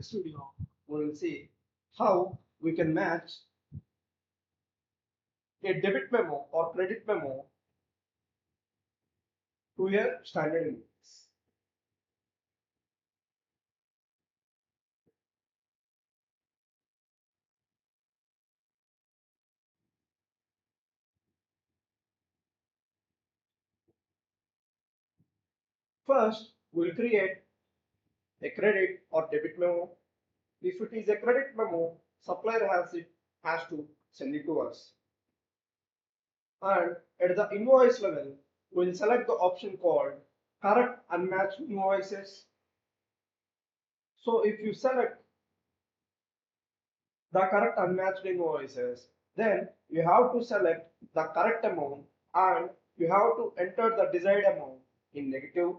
this video, we will see how we can match a debit memo or credit memo to a standard invoice. First, we'll create a credit or debit memo. If it is a credit memo, supplier has to send it to us. And at the invoice level, we'll select the option called correct unmatched invoices. So if you select the correct unmatched invoices, then you have to select the correct amount and you have to enter the desired amount in negative.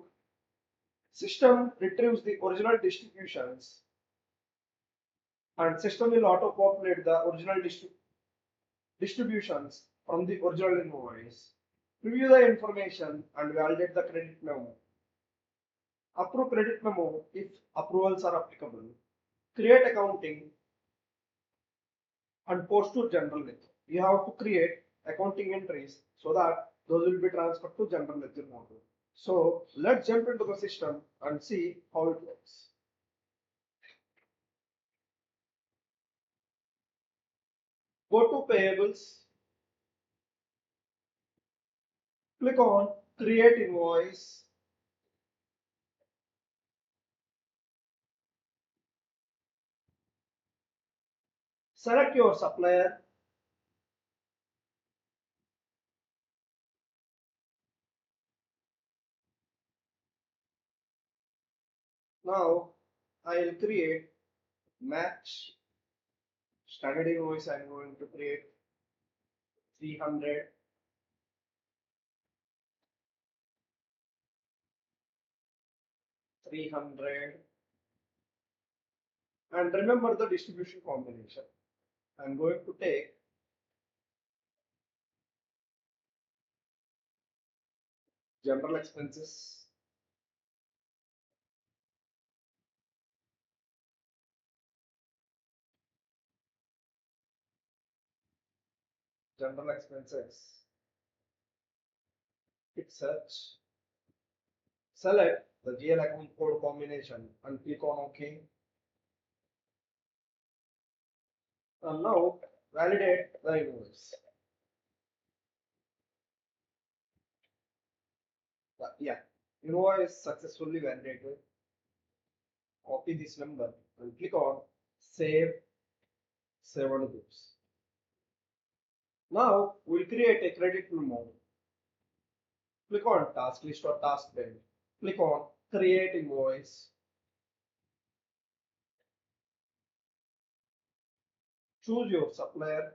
System retrieves the original distributions and system will auto populate the original distributions from the original invoice. Review the information and validate the credit memo. Approve credit memo if approvals are applicable. Create accounting and post to general ledger. You have to create accounting entries so that those will be transferred to general ledger module. So let's jump into the system and see how it works. Go to payables, click on create invoice. Select your supplier. Now I will create match standard invoice. I am going to create 300. And remember the distribution combination. I'm going to take general expenses, general expenses, hit search, select the GL account code combination and click on OK. And now validate the invoice. Yeah, invoice successfully validated. Copy this number and click on save on groups. Now we'll create a credit memo. Click on task list or task pane. Click on create invoice. Choose your supplier.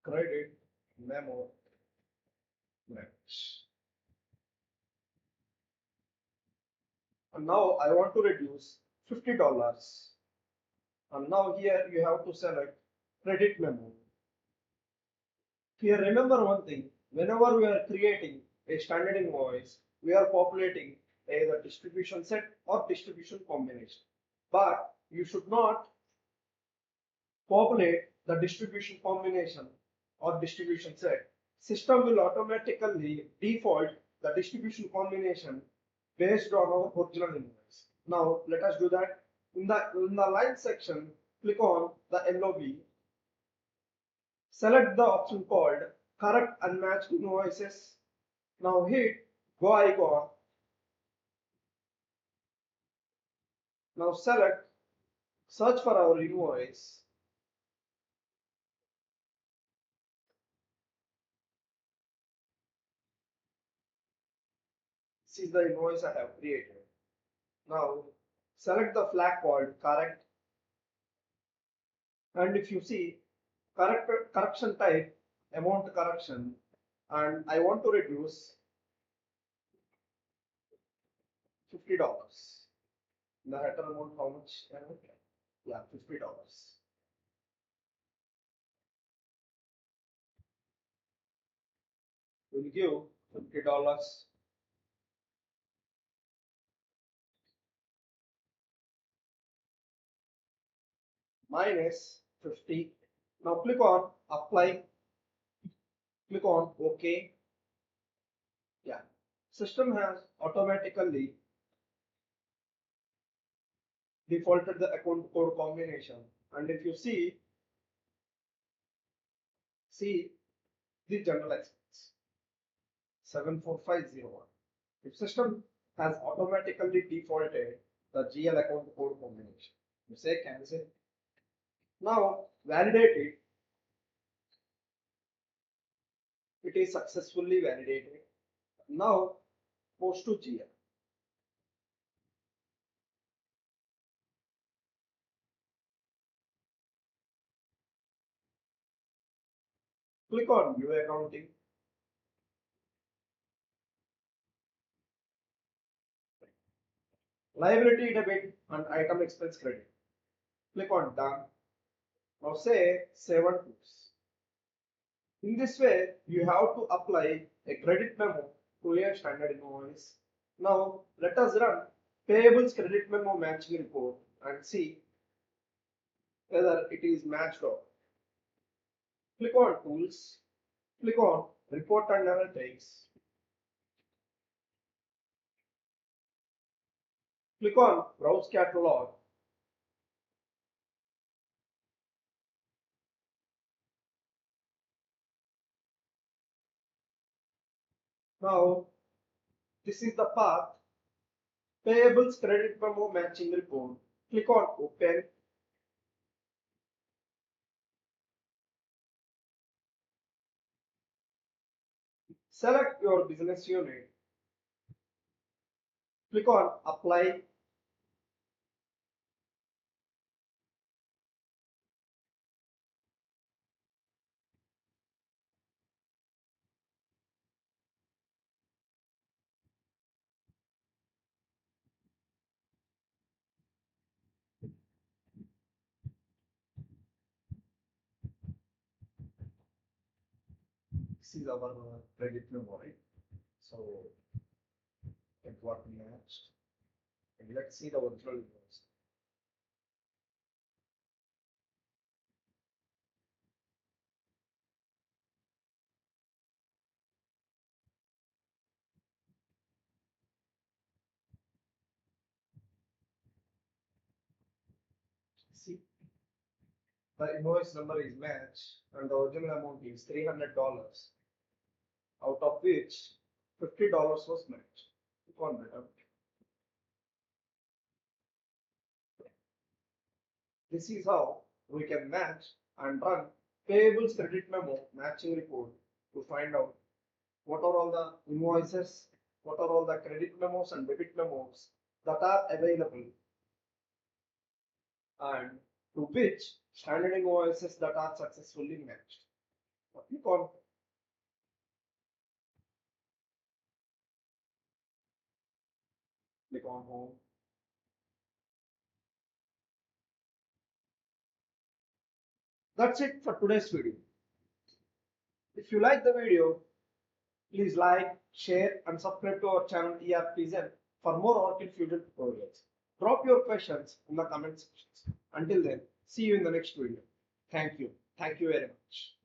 Credit memo match. And now I want to reduce $50. And now here you have to select credit memo. Here remember one thing, whenever we are creating a standard invoice, we are populating either distribution set or distribution combination. But you should not populate the distribution combination or distribution set. System will automatically default the distribution combination based on our original invoice. Now let us do that. In the line section, click on the LOB. Select the option called correct unmatched invoices. Now hit go icon. Now select search for our invoice. This is the invoice I have created. Now select the flag called correct. And if you see correction type, amount correction, and I want to reduce $50. The header amount how much? Yeah, $50. will give $50 minus 50. Now click on apply, click on OK. Yeah, system has automatically defaulted the account code combination, and if you see the general expense 74501. If system has automatically defaulted the GL account code combination, you say cancel. Now validate it. It is successfully validated. Now post to GL. Click on View Accounting. Liability debit and item expense credit. Click on Done. Now say Save and Close. In this way, you have to apply a credit memo to a standard invoice. Now let us run payables credit memo matching report and see whether it is matched or not. Click on Tools. Click on Report and Analytics. Click on Browse Catalog. Now this is the path. Payables credit memo matching report. Click on Open. Select your business unit. Click on Apply. This is our credit memo, right? So it got matched. And let's see the original invoice. See, the invoice number is matched and the original amount is $300, out of which $50 was matched. Click on Return. This is how we can match and run payables credit memo matching report to find out what are all the invoices, what are all the credit memos and debit memos that are available, and to which standard invoices that are successfully matched. Click on Home. That's it for today's video. If you like the video, please like, share and subscribe to our channel ERPZEN for more Oracle Fusion tutorials. Drop your questions in the comment sections. Until then, see you in the next video. Thank you. Thank you very much.